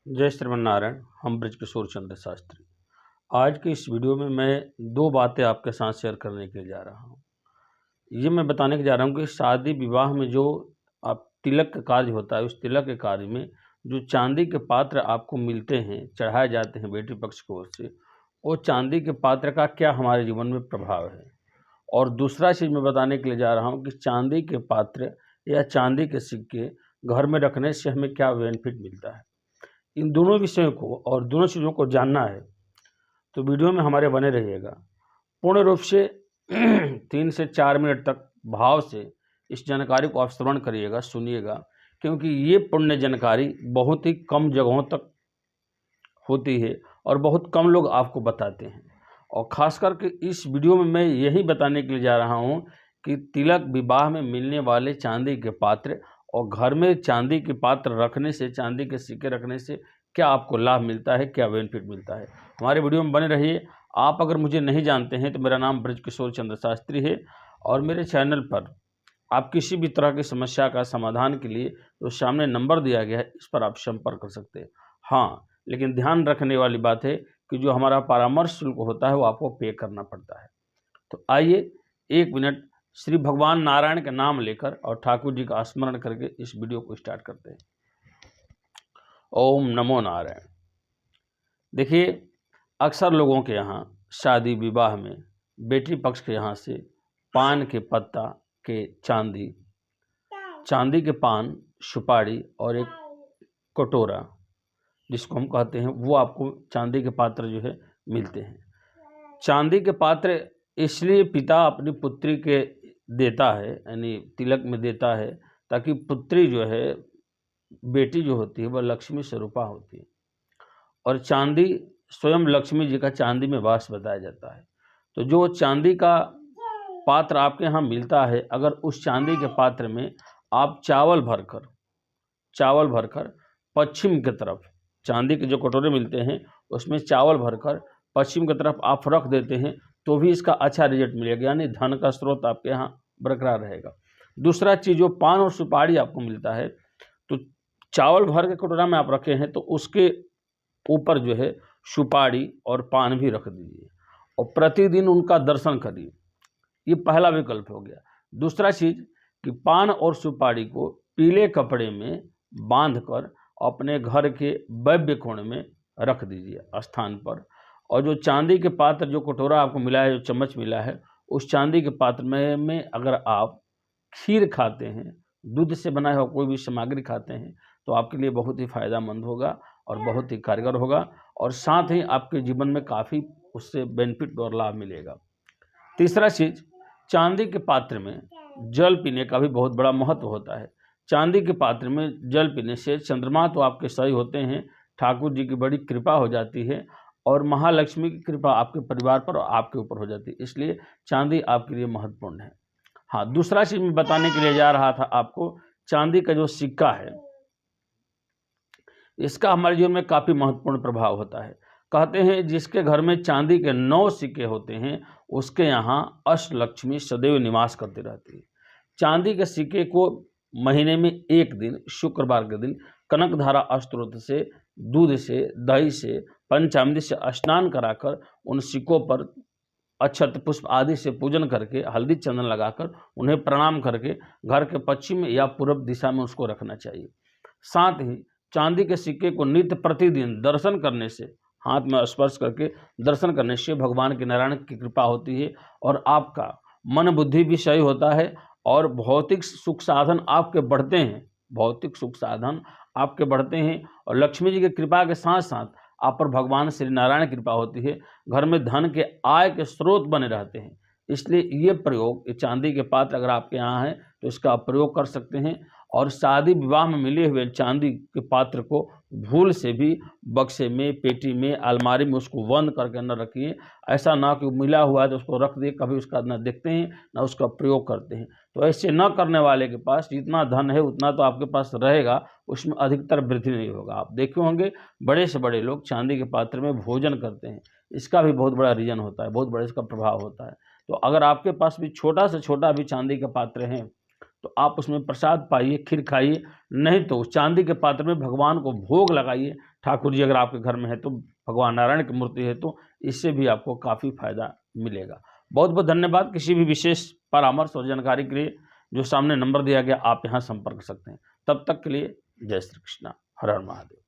जय श्रीमन्नारायण। हम बृजकिशोर चंद्र शास्त्री। आज के इस वीडियो में मैं दो बातें आपके साथ शेयर करने के लिए जा रहा हूँ। ये मैं बताने के जा रहा हूँ कि शादी विवाह में जो आप तिलक का कार्य होता है, उस तिलक के कार्य में जो चांदी के पात्र आपको मिलते हैं, चढ़ाए जाते हैं बेटी पक्ष की ओर से, वो चांदी के पात्र का क्या हमारे जीवन में प्रभाव है। और दूसरा चीज़ मैं बताने के लिए जा रहा हूँ कि चांदी के पात्र या चांदी के सिक्के घर में रखने से हमें क्या बेनिफिट मिलता है। इन दोनों विषयों को और दोनों चीज़ों को जानना है तो वीडियो में हमारे बने रहिएगा। पूर्ण रूप से 3 से 4 मिनट तक भाव से इस जानकारी को आप श्रवण करिएगा, सुनिएगा, क्योंकि ये पुण्य जानकारी बहुत ही कम जगहों तक होती है और बहुत कम लोग आपको बताते हैं। और ख़ास करके इस वीडियो में मैं यही बताने के लिए जा रहा हूँ कि तिलक विवाह में मिलने वाले चांदी के पात्र और घर में चांदी के पात्र रखने से, चांदी के सिक्के रखने से क्या आपको लाभ मिलता है, क्या बेनिफिट मिलता है। हमारे वीडियो में बने रहिए। आप अगर मुझे नहीं जानते हैं तो मेरा नाम बृजकिशोर चंद्र शास्त्री है और मेरे चैनल पर आप किसी भी तरह की समस्या का समाधान के लिए जो सामने नंबर दिया गया है, इस पर आप संपर्क कर सकते हैं। हाँ, लेकिन ध्यान रखने वाली बात है कि जो हमारा परामर्श शुल्क होता है वो आपको पे करना पड़ता है। तो आइए 1 मिनट श्री भगवान नारायण का नाम लेकर और ठाकुर जी का स्मरण करके इस वीडियो को स्टार्ट करते हैं। ओम नमो नारायण। देखिए, अक्सर लोगों के यहाँ शादी विवाह में बेटी पक्ष के यहाँ से पान के पत्ता के चांदी के पान, सुपारी और एक कटोरा जिसको हम कहते हैं, वो आपको चांदी के पात्र जो है मिलते हैं। चांदी के पात्र इसलिए पिता अपनी पुत्री के देता है, यानी तिलक में देता है, ताकि पुत्री जो है, बेटी जो होती है, वह लक्ष्मी स्वरूपा होती है और चांदी स्वयं लक्ष्मी जी का चांदी में वास बताया जाता है। तो जो चांदी का पात्र आपके यहाँ मिलता है, अगर उस चांदी के पात्र में आप चावल भरकर पश्चिम की तरफ, चांदी के जो कटोरे मिलते हैं उसमें चावल भरकर पश्चिम की तरफ आप रख देते हैं तो भी इसका अच्छा रिजल्ट मिलेगा, यानी धन का स्रोत आपके यहाँ बरकरार रहेगा। दूसरा चीज़, जो पान और सुपारी आपको मिलता है, तो चावल भर के कटोरा में आप रखे हैं तो उसके ऊपर जो है सुपारी और पान भी रख दीजिए और प्रतिदिन उनका दर्शन करिए। ये पहला विकल्प हो गया। दूसरा चीज़ कि पान और सुपारी को पीले कपड़े में बांधकर अपने घर के वायव्य कोण में रख दीजिए स्थान पर। और जो चांदी के पात्र, जो कटोरा आपको मिला है, जो चम्मच मिला है, उस चांदी के पात्र में अगर आप खीर खाते हैं, दूध से बनाया हुआ कोई भी सामग्री खाते हैं, तो आपके लिए बहुत ही फायदेमंद होगा और बहुत ही कारगर होगा और साथ ही आपके जीवन में काफ़ी उससे बेनिफिट और लाभ मिलेगा। तीसरा चीज़, चांदी के पात्र में जल पीने का भी बहुत बड़ा महत्व होता है। चांदी के पात्र में जल पीने से चंद्रमा तो आपके सही होते हैं, ठाकुर जी की बड़ी कृपा हो जाती है और महालक्ष्मी की कृपा आपके परिवार पर और आपके ऊपर हो जाती है, इसलिए चांदी आपके लिए महत्वपूर्ण है। हाँ, दूसरा चीज़ मैं बताने के लिए जा रहा था आपको, चांदी का जो सिक्का है, इसका हमारे जीवन में काफ़ी महत्वपूर्ण प्रभाव होता है। कहते हैं जिसके घर में चांदी के 9 सिक्के होते हैं, उसके यहाँ अष्टलक्ष्मी सदैव निवास करती रहती है। चांदी के सिक्के को महीने में एक दिन, शुक्रवार के दिन, कनकधारा स्तोत्र से, दूध से, दही से, पंचामृत से स्नान कराकर उन सिक्कों पर अक्षत पुष्प आदि से पूजन करके, हल्दी चंदन लगाकर उन्हें प्रणाम करके घर के पश्चिम या पूर्व दिशा में उसको रखना चाहिए। साथ ही चांदी के सिक्के को नित्य प्रतिदिन दर्शन करने से, हाथ में स्पर्श करके दर्शन करने से भगवान के नारायण की कृपा होती है और आपका मन बुद्धि भी सही होता है और भौतिक सुख साधन आपके बढ़ते हैं, भौतिक सुख साधन आपके बढ़ते हैं और लक्ष्मी जी की कृपा के साथ साथ आप पर भगवान श्री नारायण की कृपा होती है। घर में धन के आय के स्रोत बने रहते हैं। इसलिए ये प्रयोग, ये चांदी के पात्र अगर आपके यहाँ है तो इसका प्रयोग कर सकते हैं। और शादी विवाह में मिले हुए चांदी के पात्र को भूल से भी बक्से में, पेटी में, अलमारी में उसको बंद करके न रखिए। ऐसा ना कि मिला हुआ है तो उसको रख दिए, कभी उसका न देखते हैं ना उसका प्रयोग करते हैं। तो ऐसे न करने वाले के पास जितना धन है उतना तो आपके पास रहेगा, उसमें अधिकतर वृद्धि नहीं होगा। आप देखे होंगे बड़े से बड़े लोग चांदी के पात्र में भोजन करते हैं, इसका भी बहुत बड़ा रीजन होता है, बहुत बड़ा इसका प्रभाव होता है। तो अगर आपके पास भी छोटा से छोटा भी चांदी का पात्र है तो आप उसमें प्रसाद पाइए, खीर खाइए, नहीं तो चांदी के पात्र में भगवान को भोग लगाइए। ठाकुर जी अगर आपके घर में है तो, भगवान नारायण की मूर्ति है तो इससे भी आपको काफ़ी फायदा मिलेगा। बहुत बहुत धन्यवाद। किसी भी विशेष परामर्श और जानकारी के लिए जो सामने नंबर दिया गया आप यहाँ संपर्क कर सकते हैं। तब तक के लिए जय श्री कृष्णा, हर हर महादेव।